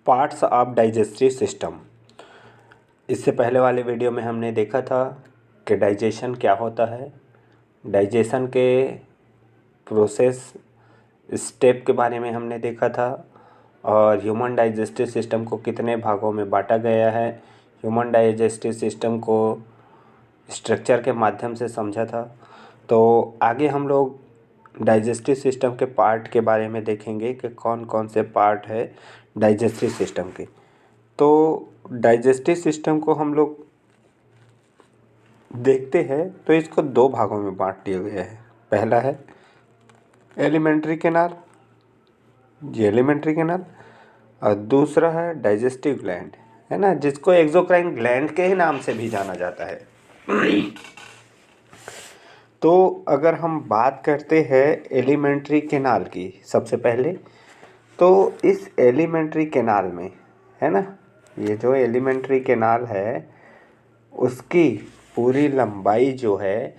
Parts of digestive system. इससे पहले वाले वीडियो में हमने देखा था कि डाइजेशन क्या होता है, डाइजेशन के प्रोसेस स्टेप के बारे में हमने देखा था और ह्यूमन डाइजेस्टिव सिस्टम को कितने भागों में बांटा गया है, ह्यूमन डाइजेस्टिव सिस्टम को स्ट्रक्चर के माध्यम से समझा था। तो आगे हम लोग डाइजेस्टिव सिस्टम के पार्ट के बारे में देखेंगे कि कौन कौन से पार्ट है डाइजेस्टिव सिस्टम के। तो डाइजेस्टिव सिस्टम को हम लोग देखते हैं तो इसको दो भागों में बांट दिया गया है। पहला है एलिमेंट्री कैनाल, ये एलिमेंट्री कैनाल, और दूसरा है डाइजेस्टिव ग्लैंड, है ना, जिसको एक्सोक्राइन ग्लैंड के ही नाम से भी जाना जाता है। तो अगर हम बात करते हैं एलिमेंट्री कैनाल की सबसे पहले, तो इस एलिमेंट्री कैनाल में, है ना, ये जो एलिमेंट्री कैनाल है उसकी पूरी लंबाई जो है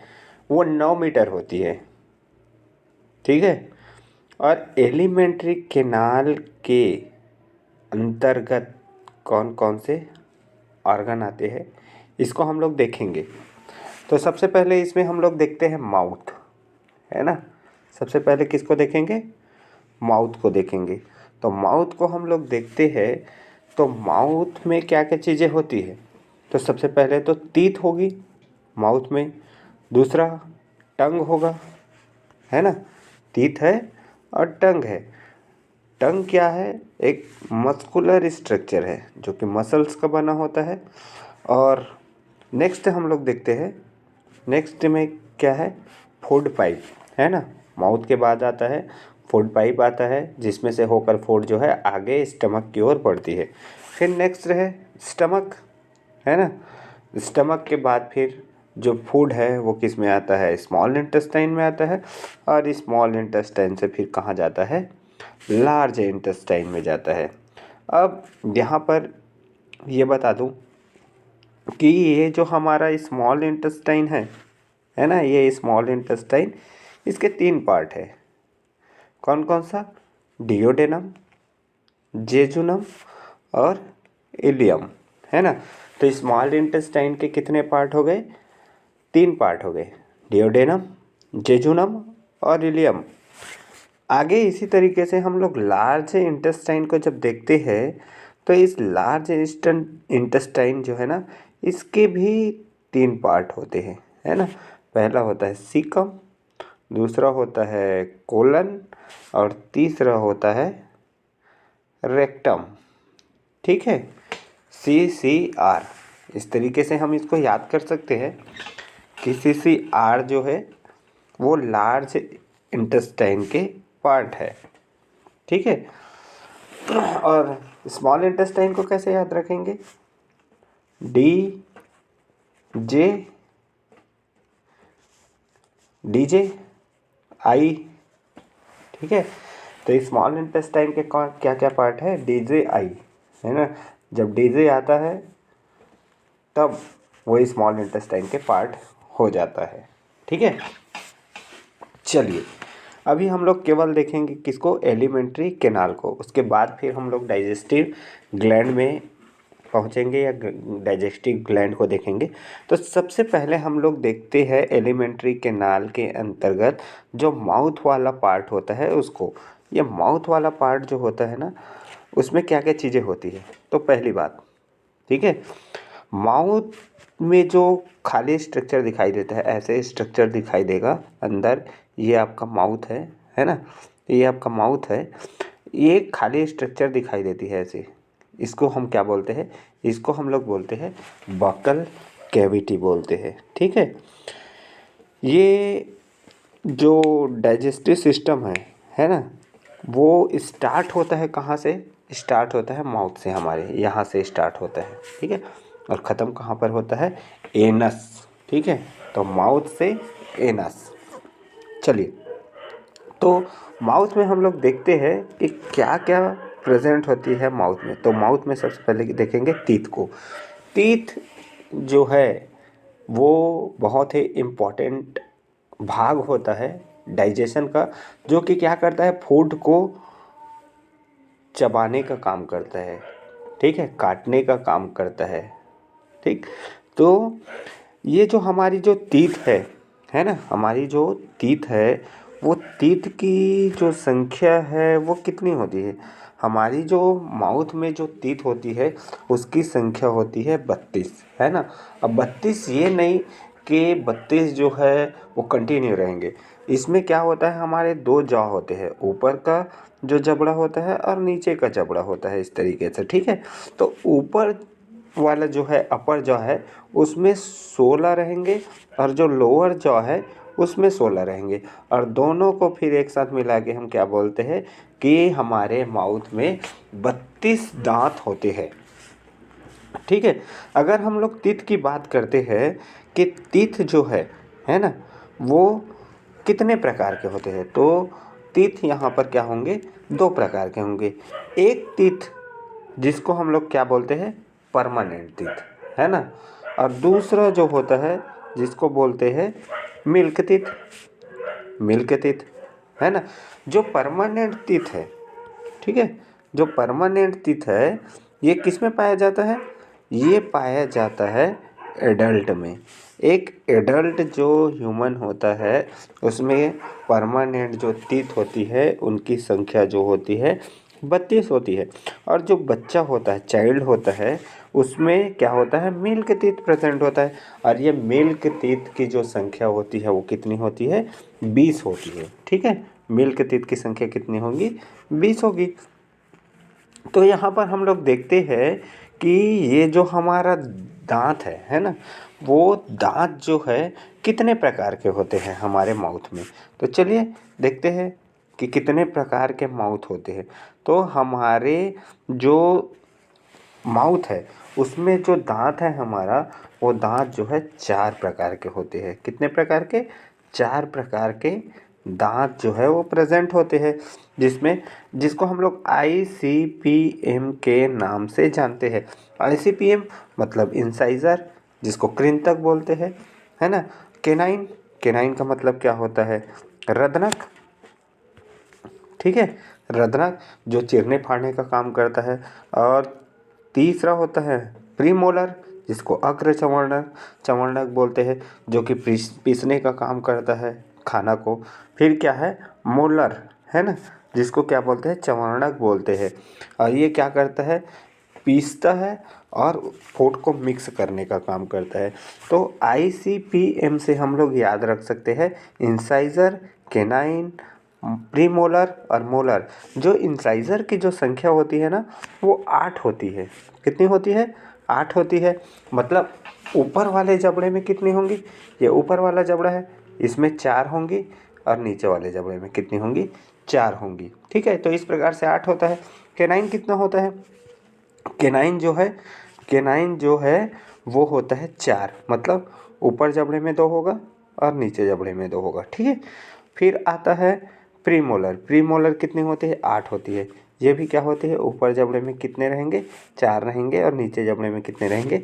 वो 9 मीटर होती है, ठीक है। और एलिमेंट्री कैनाल के अंतर्गत कौन कौन से ऑर्गन आते हैं इसको हम लोग देखेंगे। तो सबसे पहले इसमें हम लोग देखते हैं माउथ, है ना। सबसे पहले किसको देखेंगे? माउथ को देखेंगे। तो माउथ को हम लोग देखते हैं तो माउथ में क्या क्या चीज़ें होती है। तो सबसे पहले तो टीथ होगी माउथ में, दूसरा टंग होगा, है ना, टीथ है और टंग है। टंग क्या है? एक मस्कुलर स्ट्रक्चर है जो कि मसल्स का बना होता है। और नेक्स्ट हम लोग देखते हैं, नेक्स्ट में क्या है? फूड पाइप, है ना। माउथ के बाद आता है फूड पाइप आता है, जिसमें से होकर फूड जो है आगे स्टमक की ओर बढ़ती है। फिर नेक्स्ट है स्टमक, है ना। स्टमक के बाद फिर जो फूड है वो किस में आता है? स्मॉल इंटेस्टाइन में आता है। और स्मॉल इंटेस्टाइन से फिर कहाँ जाता है? लार्ज इंटेस्टाइन में जाता है। अब यहाँ पर ये बता दूँ कि ये जो हमारा स्मॉल इंटेस्टाइन है ना, ये स्मॉल इंटेस्टाइन, इसके 3 पार्ट है। कौन कौन सा? डिओडेनम, जेजुनम और इलियम, है ना। तो स्मॉल इंटेस्टाइन के कितने पार्ट हो गए? 3 पार्ट हो गए, डिओडेनम, जेजुनम और इलियम। आगे इसी तरीके से हम लोग लार्ज इंटेस्टाइन को जब देखते हैं तो इस लार्ज इंटेस्टाइन जो है ना, इसके भी 3 पार्ट होते हैं, है ना। पहला होता है सीकम, दूसरा होता है कोलन और तीसरा होता है रेक्टम, ठीक है, CCR। इस तरीके से हम इसको याद कर सकते हैं कि CCR जो है वो लार्ज इंटेस्टाइन के पार्ट है, ठीक है। और स्मॉल इंटेस्टाइन को कैसे याद रखेंगे? DJI, ठीक है। तो स्मॉल इंटेस्टाइन के क्या क्या पार्ट है? DJI, है ना। जब DJ आता है तब वो स्मॉल इंटेस्टाइन के पार्ट हो जाता है, ठीक है। चलिए अभी हम लोग केवल देखेंगे किसको? एलिमेंट्री कैनाल को। उसके बाद फिर हम लोग डाइजेस्टिव ग्लैंड में पहुंचेंगे या डाइजेस्टिव ग्लैंड को देखेंगे। तो सबसे पहले हम लोग देखते हैं एलिमेंट्री कैनाल के अंतर्गत जो माउथ वाला पार्ट होता है उसको। ये माउथ वाला पार्ट जो होता है ना, उसमें क्या क्या चीज़ें होती है। तो पहली बात, ठीक है, माउथ में जो खाली स्ट्रक्चर दिखाई देता है, ऐसे स्ट्रक्चर दिखाई देगा अंदर। ये आपका माउथ है ना, ये आपका माउथ है। ये खाली स्ट्रक्चर दिखाई देती है ऐसे। इसको हम क्या बोलते हैं? इसको हम लोग बोलते हैं बकल कैविटी बोलते हैं, ठीक है। ये जो डाइजेस्टिव सिस्टम है ना, वो स्टार्ट होता है कहाँ से? स्टार्ट होता है माउथ से, हमारे यहाँ से स्टार्ट होता है, ठीक है। और ख़त्म कहाँ पर होता है? एनस, ठीक है। तो माउथ से एनस। चलिए, तो माउथ में हम लोग देखते हैं कि क्या क्या प्रेजेंट होती है माउथ में। तो माउथ में सबसे पहले देखेंगे टीथ को। टीथ जो है वो बहुत ही इम्पोर्टेंट भाग होता है डाइजेशन का, जो कि क्या करता है? फूड को चबाने का काम करता है, ठीक है, काटने का काम करता है। ठीक, तो ये जो हमारी जो तीत है ना, हमारी जो तीत है वो तीत की जो संख्या है वो कितनी होती है? हमारी जो माउथ में जो तीत होती है उसकी संख्या होती है 32, है ना। अब 32 ये नहीं कि 32 जो है वो कंटिन्यू रहेंगे। इसमें क्या होता है, हमारे दो जॉ होते हैं, ऊपर का जो जबड़ा होता है और नीचे का जबड़ा होता है, इस तरीके से। ठीक है, तो ऊपर वाला जो है अपर जॉ है उसमें 16 रहेंगे और जो लोअर जॉ है उसमें 16 रहेंगे, और दोनों को फिर एक साथ मिला के हम क्या बोलते हैं कि हमारे माउथ में 32 दांत होते हैं। ठीक है, अगर हम लोग तीत की बात करते हैं कि तीत जो है ना, वो कितने प्रकार के होते हैं, तो तीत यहाँ पर क्या होंगे, दो प्रकार के होंगे। एक तीत जिसको हम लोग क्या बोलते हैं, परमानेंट तीत, है ना, और दूसरा जो होता है जिसको बोलते हैं मिल्क तीत। मिल्क तीत, है ना। जो परमानेंट तीत है, ठीक है, जो परमानेंट तीत है ये किस में पाया जाता है? ये पाया जाता है एडल्ट में। एक एडल्ट जो ह्यूमन होता है उसमें परमानेंट जो टीथ होती है उनकी संख्या जो होती है 32 होती है, और जो बच्चा होता है, चाइल्ड होता है, उसमें क्या होता है, मिल्क टीथ प्रेजेंट होता है, और ये मिल्क टीथ की जो संख्या होती है वो कितनी होती है, 20 होती है। ठीक है, मिल्क टीथ की संख्या कितनी होगी, 20 होगी। तो यहाँ पर हम लोग देखते हैं कि ये जो हमारा दांत है ना, वो दांत जो है कितने प्रकार के होते हैं हमारे माउथ में। तो चलिए देखते हैं कि कितने प्रकार के माउथ होते हैं। तो हमारे जो माउथ है उसमें जो दांत है हमारा, वो दांत जो है 4 प्रकार के होते हैं। कितने प्रकार के? 4 प्रकार के दांत जो है वो प्रेजेंट होते हैं, जिसमें जिसको हम लोग ICPM के नाम से जानते हैं। ICPM मतलब इंसाइजर, जिसको कृंतक बोलते हैं, है ना। केनाइन, केनाइन का मतलब क्या होता है, रदनक। ठीक है, रदनक जो चीरने फाड़ने का काम करता है। और तीसरा होता है प्रीमोलर, जिसको अग्र चवर्णक चवर्णक बोलते हैं, जो कि पीसने का काम करता है खाना को। फिर क्या है, मोलर, है ना, जिसको क्या बोलते हैं, चवर्णक बोलते हैं, और ये क्या करता है, पीसता है और फूड को मिक्स करने का काम करता है। तो ICPM से हम लोग याद रख सकते हैं इंसाइजर, केनाइन, प्रीमोलर और मोलर। जो इंसाइजर की जो संख्या होती है ना वो 8 होती है। कितनी होती है, 8 होती है। मतलब ऊपर वाले जबड़े में कितनी होंगी, ये ऊपर वाला जबड़ा है इसमें 4 होंगी, और नीचे वाले जबड़े में कितनी होंगी, 4 होंगी। ठीक है, तो इस प्रकार से 8 होता है। केनाइन कितना होता है, केनाइन जो है, केनाइन जो है वो होता है 4, मतलब ऊपर जबड़े में 2 होगा और नीचे जबड़े में 2 होगा। ठीक है, फिर आता है प्रीमोलर। प्रीमोलर कितनी होती है, 8 होती है। ये भी क्या होती है, ऊपर जबड़े में कितने रहेंगे, 4 रहेंगे, और नीचे जबड़े में कितने रहेंगे,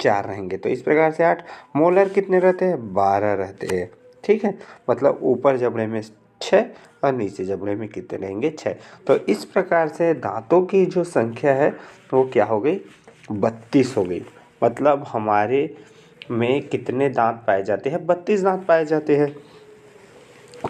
4 रहेंगे। तो इस प्रकार से 8। मोलर कितने रहते हैं, 12 रहते हैं। ठीक है, मतलब ऊपर जबड़े में 6 और नीचे जबड़े में कितने रहेंगे, 6। तो इस प्रकार से दांतों की जो संख्या है वो क्या हो गई, 32 हो गई। मतलब हमारे में कितने दांत पाए जाते हैं, 32 दांत पाए जाते हैं।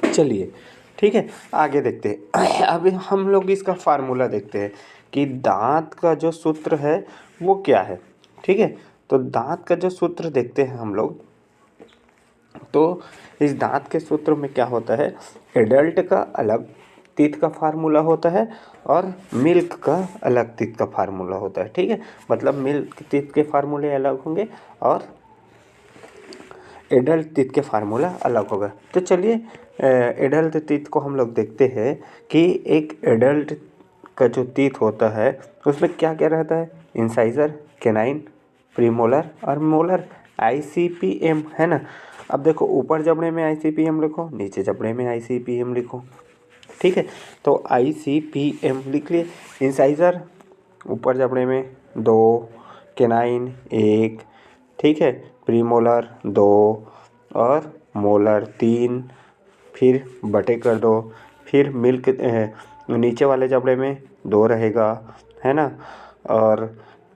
चलिए ठीक है, आगे देखते हैं। अभी हम लोग इसका फार्मूला देखते हैं कि दांत का जो सूत्र है वो क्या है। ठीक है, तो दांत का जो सूत्र देखते हैं हम लोग, तो इस दांत के सूत्र में क्या होता है, एडल्ट का अलग टीथ का फार्मूला होता है और मिल्क का अलग टीथ का फार्मूला होता है। ठीक है, मतलब मिल्क टीथ के फार्मूले अलग होंगे और एडल्ट टीथ के फार्मूला अलग होगा। तो चलिए एडल्ट टीथ को हम लोग देखते हैं कि एक एडल्ट का जो टीथ होता है उसमें क्या क्या रहता है, इंसाइजर, केनाइन, प्रीमोलर और मोलर। ICPM, है ना। अब देखो ऊपर जबड़े में ICPM लिखो, नीचे जबड़े में ICPM लिखो। ठीक है, तो ICPM लिख लिए। इंसाइजर ऊपर जबड़े में 2, केनाइन 1, ठीक है, प्रीमोलर 2 और मोलर 3, फिर बटे कर दो, फिर मिल्क नीचे वाले जबड़े में 2 रहेगा, है ना, और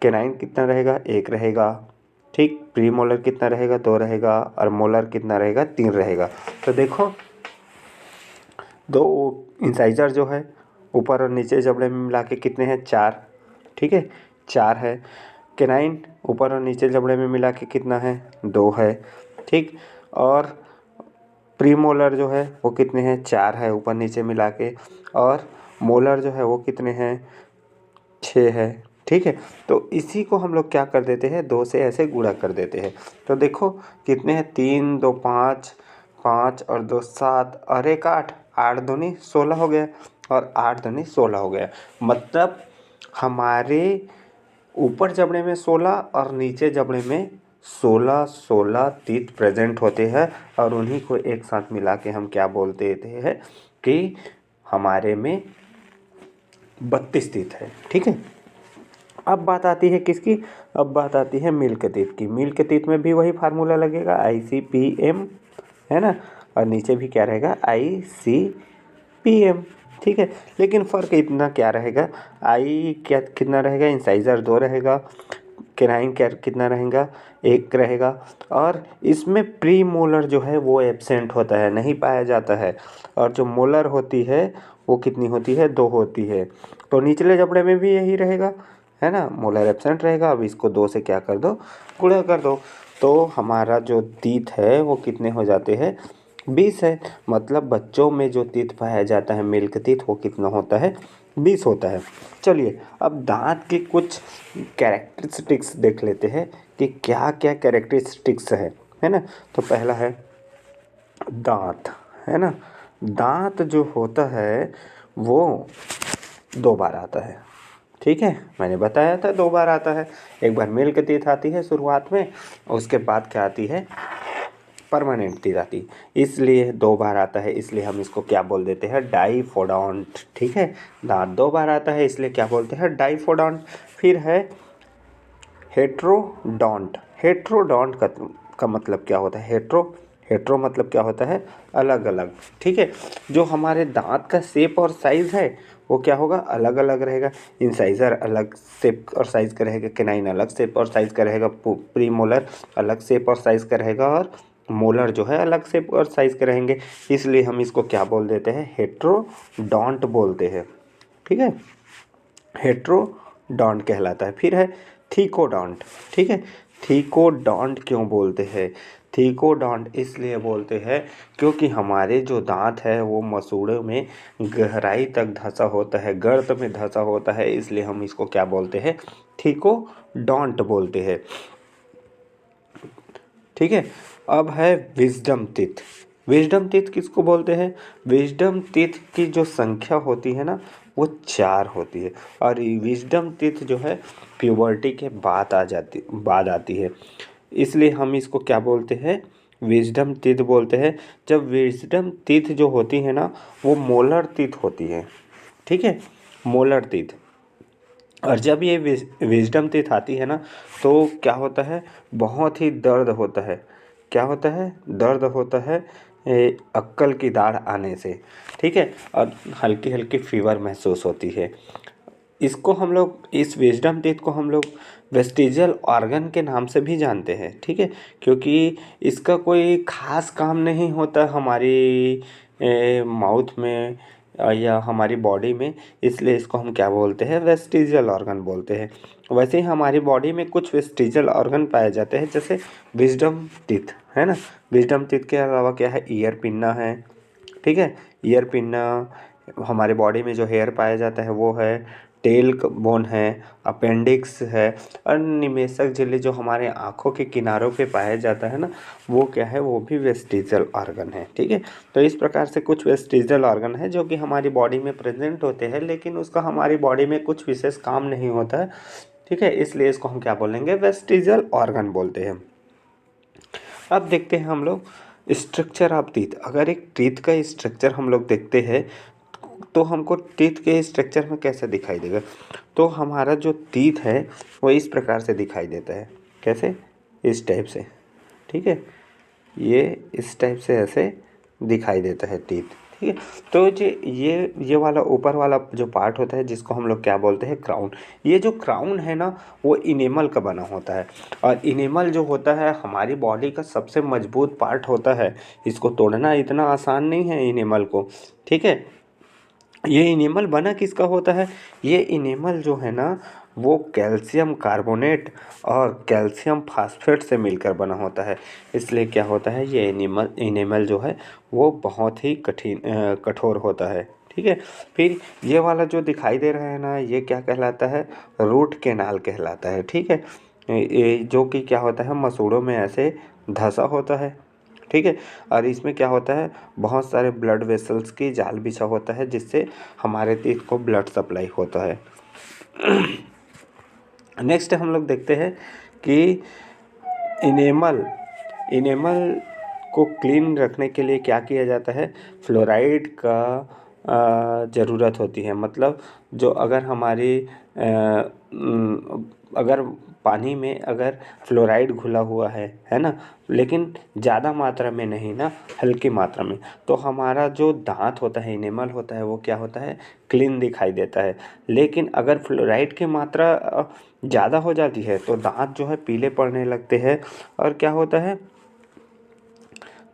केनाइन कितना रहेगा, 1 रहेगा। ठीक, प्री मोलर कितना रहेगा, 2 रहेगा, और मोलर कितना रहेगा, 3 रहेगा। तो देखो 2 इंसाइजर जो है ऊपर और नीचे जबड़े में मिला के कितने हैं, 4। ठीक है, 4 है। केनाइन ऊपर और नीचे जबड़े में मिला के कितना है, 2 है। ठीक, और प्रीमोलर जो है वो कितने हैं, 4 है ऊपर नीचे मिला के, और मोलर जो है वो कितने हैं, 6 है। ठीक है, तो इसी को हम लोग क्या कर देते हैं, 2 से ऐसे गुणा कर देते हैं। तो देखो कितने हैं, 3 2 5, 5 और 2 7 और 1 8, 8 दूनी 16 हो गया, और 8 दूनी 16 हो गया। मतलब हमारे ऊपर जबड़े में 16 और नीचे जबड़े में 16 तीत प्रेजेंट होते हैं, और उन्हीं को एक साथ मिला के हम क्या बोलते हैं कि हमारे में 32 तीत है। ठीक है, अब बात आती है किसकी, अब बात आती है मिल्क टीथ की। मिल्क टीथ में भी वही फार्मूला लगेगा, ICPM, है ना, और नीचे भी क्या रहेगा, ICPM। ठीक है, लेकिन फ़र्क इतना क्या रहेगा, आई क्या कितना रहेगा, इंसाइजर 2 रहेगा, केनाइन क्या कितना रहेगा, 1 रहेगा, और इसमें प्री मोलर जो है वो एब्सेंट होता है, नहीं पाया जाता है, और जो मोलर होती है वो कितनी होती है, 2 होती है। तो निचले जबड़े में भी यही रहेगा, है ना, मोलर एब्सेंट रहेगा। अब इसको 2 से क्या कर दो, गुणा कर दो, तो हमारा जो तीत है वो कितने हो जाते हैं, 20 है। मतलब बच्चों में जो तीत पाया जाता है मिल्क तीत, वो कितना होता है, 20 होता है। चलिए अब दांत की कुछ कैरेक्टरिस्टिक्स देख लेते हैं कि क्या क्या कैरेक्टरिस्टिक्स है ना। तो पहला है दांत, है ना। दांत जो होता है वो 2 बार आता है। ठीक है, मैंने बताया था 2 बार आता है। एक बार मिल्क टीथ आती है शुरुआत में, उसके बाद क्या आती है, परमानेंट टीथ आती है। इसलिए 2 बार आता है, इसलिए हम इसको क्या बोल देते हैं, डाइफोडोंट। ठीक है, दांत 2 बार आता है इसलिए क्या बोलते हैं, डाइफोडोंट। फिर है हेट्रोडोंट। हेट्रोडोंट का मतलब क्या होता है, हेट्रो मतलब क्या होता है, अलग अलग। ठीक है, जो हमारे दांत का शेप और साइज़ है वो क्या होगा, अलग अलग रहेगा। इंसाइजर अलग शेप और साइज़ का रहेगा, केनाइन अलग शेप और साइज़ का रहेगा, प्रीमोलर अलग शेप और साइज़ का रहेगा, और मोलर जो है अलग शेप और साइज़ के रहेंगे। इसलिए हम इसको क्या बोल देते हैं, हेट्रोडोंट बोलते हैं। ठीक है, हेट्रोडोंट कहलाता है। फिर है थीकोडोंट। ठीक है, थीकोडोंट क्यों बोलते हैं, थीकोडोंट इसलिए बोलते हैं क्योंकि हमारे जो दांत है वो मसूड़ों में गहराई तक धंसा होता है, गर्त में धंसा होता है, इसलिए हम इसको क्या बोलते हैं, थीकोडोंट बोलते हैं। ठीक है, अब है विजडम टीथ। विजडम टीथ किसको बोलते हैं, विजडम टीथ की जो संख्या होती है ना वो 4 होती है, और विजडम टीथ जो है प्यूबर्टी के बाद आती है, इसलिए हम इसको क्या बोलते हैं, विजडम टीथ बोलते हैं। जब विजडम टीथ जो होती है ना वो मोलर टीथ होती है। ठीक है, मोलर टीथ, और जब ये विजडम टीथ आती है ना तो क्या होता है, बहुत ही दर्द होता है। क्या होता है, दर्द होता है अक्कल की दाढ़ आने से। ठीक है, और हल्की हल्की फीवर महसूस होती है। इसको हम लोग, इस विजडम टीथ को हम लोग वेस्टिजियल ऑर्गन के नाम से भी जानते हैं। ठीक है, क्योंकि इसका कोई ख़ास काम नहीं होता हमारी माउथ में या हमारी बॉडी में, इसलिए इसको हम क्या बोलते हैं, वेस्टिजियल ऑर्गन बोलते हैं। वैसे ही हमारी बॉडी में कुछ वेस्टिजियल ऑर्गन पाए जाते हैं, जैसे विजडम टीथ, है ना। विजडम टीथ के अलावा क्या है, ईयर पिन्ना है। ठीक है, ईयर पिन्ना, हमारे बॉडी में जो हेयर पाया जाता है वो है, टेल बोन है, अपेंडिक्स है, और निमेशक झिल्ली जो हमारे आँखों के किनारों पे पाया जाता है ना वो क्या है, वो भी वेस्टिजियल ऑर्गन है। ठीक है, तो इस प्रकार से कुछ वेस्टिजियल ऑर्गन है जो कि हमारी बॉडी में प्रेजेंट होते हैं, लेकिन उसका हमारी बॉडी में कुछ विशेष काम नहीं होता है। ठीक है, इसलिए इसको हम क्या बोलेंगे, वेस्टिजियल ऑर्गन बोलते हैं। अब देखते हैं हम लोग स्ट्रक्चर ऑफ टीथ। अगर एक टीथ का स्ट्रक्चर हम लोग देखते हैं तो हमको टीथ के स्ट्रक्चर में कैसे दिखाई देगा, तो हमारा जो टीथ है वो इस प्रकार से दिखाई देता है। कैसे, इस टाइप से। ठीक है, ये इस टाइप से ऐसे दिखाई देता है टीथ। ठीक है। तो जो ये वाला ऊपर वाला जो पार्ट होता है जिसको हम लोग क्या बोलते हैं, क्राउन। ये जो क्राउन है ना वो इनेमल का बना होता है, और इनेमल जो होता है हमारी बॉडी का सबसे मजबूत पार्ट होता है। इसको तोड़ना इतना आसान नहीं है इनेमल को, ठीक है। ये इनेमल बना किसका होता है, ये इनेमल जो है ना वो कैल्शियम कार्बोनेट और कैल्शियम फास्फेट से मिलकर बना होता है। इसलिए क्या होता है, ये इनेमल जो है वो बहुत ही कठोर होता है, ठीक है। फिर ये वाला जो दिखाई दे रहा है ना, ये क्या कहलाता है, रूट कैनाल कहलाता है, ठीक है। ये जो कि क्या होता है, मसूड़ों में ऐसे धंसा होता है, ठीक है। और इसमें क्या होता है, बहुत सारे ब्लड वेसल्स की जाल बिछा होता है जिससे हमारे तीत को ब्लड सप्लाई होता है। नेक्स्ट हम लोग देखते हैं कि इनेमल इनेमल को क्लीन रखने के लिए क्या किया जाता है, फ्लोराइड का ज़रूरत होती है। मतलब जो अगर हमारी अगर पानी में अगर फ्लोराइड घुला हुआ है ना, लेकिन ज़्यादा मात्रा में नहीं ना, हल्की मात्रा में, तो हमारा जो दांत होता है, इनेमल होता है, वो क्या होता है, क्लीन दिखाई देता है। लेकिन अगर फ्लोराइड की मात्रा ज़्यादा हो जाती है तो दांत जो है पीले पड़ने लगते हैं, और क्या होता है,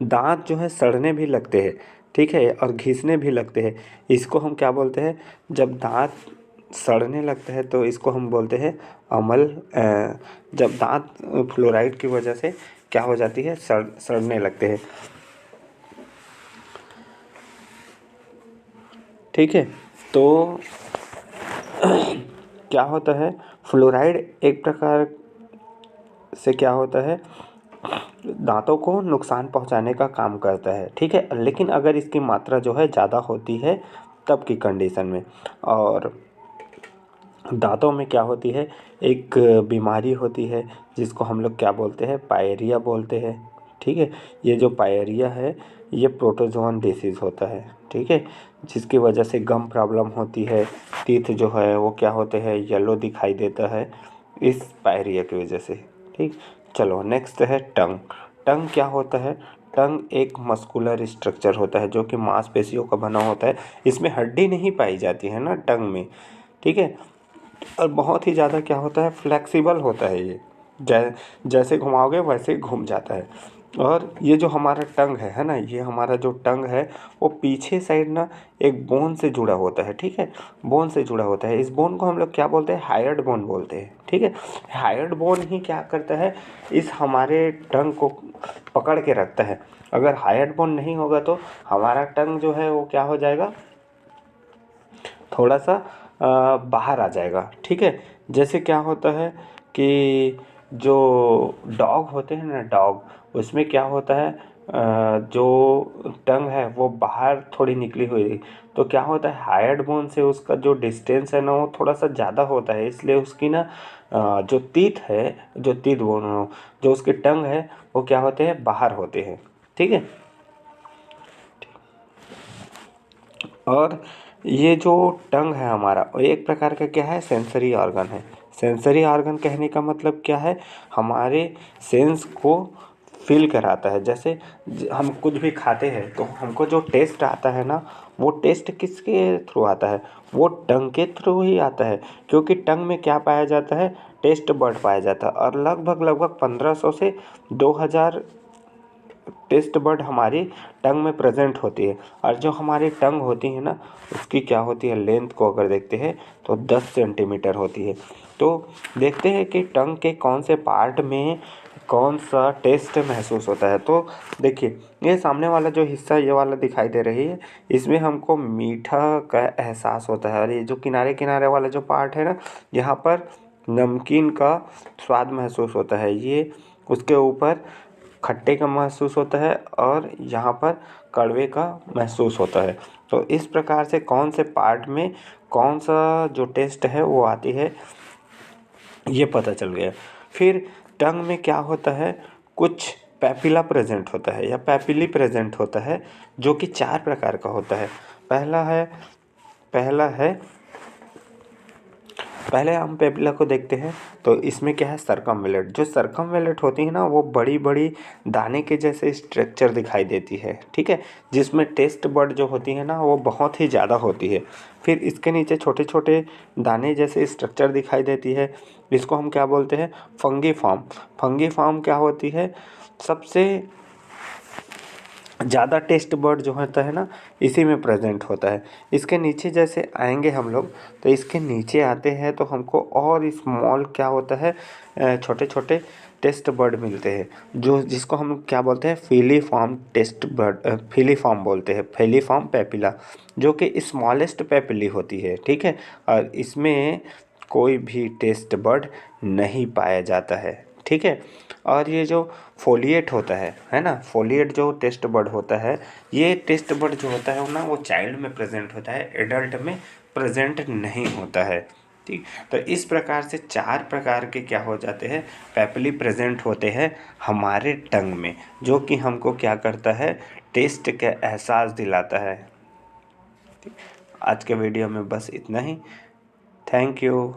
दांत जो है सड़ने भी लगते हैं, ठीक है, और घिसने भी लगते हैं। इसको हम क्या बोलते हैं, जब दांत सड़ने लगते हैं तो इसको हम बोलते हैं अमल। जब दांत फ्लोराइड की वजह से क्या हो जाती है, सड़ने लगते हैं, ठीक है। तो क्या होता है, फ्लोराइड एक प्रकार से क्या होता है, दांतों को नुकसान पहुंचाने का काम करता है, ठीक है। लेकिन अगर इसकी मात्रा जो है ज़्यादा होती है तब की कंडीशन में, और दांतों में क्या होती है, एक बीमारी होती है जिसको हम लोग क्या बोलते हैं, पायरिया बोलते हैं, ठीक है। ये जो पायरिया है ये प्रोटोजोअन डिसीज़ होता है, ठीक है, जिसकी वजह से गम प्रॉब्लम होती है। टीथ जो है वो क्या होते हैं, येलो दिखाई देता है इस पायरिया की वजह से, ठीक। चलो नेक्स्ट है टंग। टंग क्या होता है, टंग एक मस्कुलर स्ट्रक्चर होता है जो कि मांसपेशियों का बना होता है। इसमें हड्डी नहीं पाई जाती है ना टंग में, ठीक है। और बहुत ही ज़्यादा क्या होता है, फ्लेक्सिबल होता है ये, जैसे घुमाओगे वैसे ही घूम जाता है। और ये जो हमारा टंग है ना, ये हमारा जो टंग है वो पीछे साइड ना एक बोन से जुड़ा होता है, ठीक है, बोन से जुड़ा होता है। इस बोन को हम लोग क्या बोलते हैं, हायर्ड बोन बोलते हैं, ठीक है। हायर्ड बोन ही क्या करता है, इस हमारे टंग को पकड़ के रखता है। अगर हायर्ड बोन नहीं होगा तो हमारा टंग जो है वो क्या हो जाएगा, थोड़ा सा बाहर आ जाएगा, ठीक है। जैसे क्या होता है कि जो डॉग होते हैं ना, डॉग, उसमें क्या होता है, जो टंग है वो बाहर थोड़ी निकली हुई है, तो क्या होता है, हायर्ड बोन से उसका जो डिस्टेंस है ना वो थोड़ा सा ज़्यादा होता है, इसलिए उसकी ना जो टीथ है, जो टीथ बोन, जो उसकी टंग है वो क्या होते हैं, बाहर होते हैं, ठीक है। और ये जो टंग है हमारा, वो एक प्रकार का क्या है, सेंसरी ऑर्गन है। सेंसरी ऑर्गन कहने का मतलब क्या है, हमारे सेंस को फील कराता है। जैसे हम कुछ भी खाते हैं तो हमको जो टेस्ट आता है ना, वो टेस्ट किसके थ्रू आता है, वो टंग के थ्रू ही आता है। क्योंकि टंग में क्या पाया जाता है, टेस्ट बर्ड पाया जाता है, और लगभग लगभग 1500 से 2000 टेस्ट बर्ड हमारी टंग में प्रेजेंट होती है। और जो हमारी टंग होती है ना, उसकी क्या होती है, लेंथ को अगर देखते हैं तो 10 सेंटीमीटर होती है। तो देखते हैं कि टंग के कौन से पार्ट में कौन सा टेस्ट महसूस होता है। तो देखिए, ये सामने वाला जो हिस्सा ये वाला दिखाई दे रही है, इसमें हमको मीठा का एहसास होता है। और ये जो किनारे किनारे वाला जो पार्ट है ना, यहाँ पर नमकीन का स्वाद महसूस होता है। ये उसके ऊपर खट्टे का महसूस होता है, और यहाँ पर कड़वे का महसूस होता है। तो इस प्रकार से कौन से पार्ट में कौन सा जो टेस्ट है वो आती है, ये पता चल गया। फिर टंग में क्या होता है, कुछ पैपिला प्रेजेंट होता है या पैपिली प्रेजेंट होता है, जो कि 4 प्रकार का होता है। पहला है पहले हम पेपिला को देखते हैं। तो इसमें क्या है, सर्कमवेलेट। जो सर्कमवेलेट होती है ना, वो बड़ी बड़ी दाने के जैसे स्ट्रक्चर दिखाई देती है, ठीक है। जिसमें टेस्ट बड जो होती है ना, वो बहुत ही ज़्यादा होती है। फिर इसके नीचे छोटे छोटे दाने जैसे स्ट्रक्चर दिखाई देती है। इसको हम क्या बोलते हैं, फंगी फॉर्म क्या होती है, सबसे ज़्यादा टेस्ट बर्ड जो होता है ना, इसी में प्रेजेंट होता है। इसके नीचे जैसे आएंगे हम लोग, तो इसके नीचे आते हैं तो हमको और स्मॉल क्या होता है, छोटे छोटे टेस्ट बर्ड मिलते हैं, जो जिसको हम क्या बोलते हैं, फीलीफॉर्म टेस्ट बर्ड, फीलीफॉर्म बोलते हैं, फीलीफॉर्म पेपिला, जो कि स्मॉलेस्ट पेपिली होती है, ठीक है। और इसमें कोई भी टेस्ट बर्ड नहीं पाया जाता है, ठीक है। और ये जो फोलिएट होता है ना, फोलिएट जो टेस्ट बड होता है, ये टेस्ट बड जो होता है ना, वो चाइल्ड में प्रेजेंट होता है, एडल्ट में प्रेजेंट नहीं होता है, ठीक। तो इस प्रकार से 4 प्रकार के क्या हो जाते हैं, पेपिली प्रेजेंट होते हैं हमारे टंग में, जो कि हमको क्या करता है, टेस्ट का एहसास दिलाता है। आज के वीडियो में बस इतना ही। Thank you.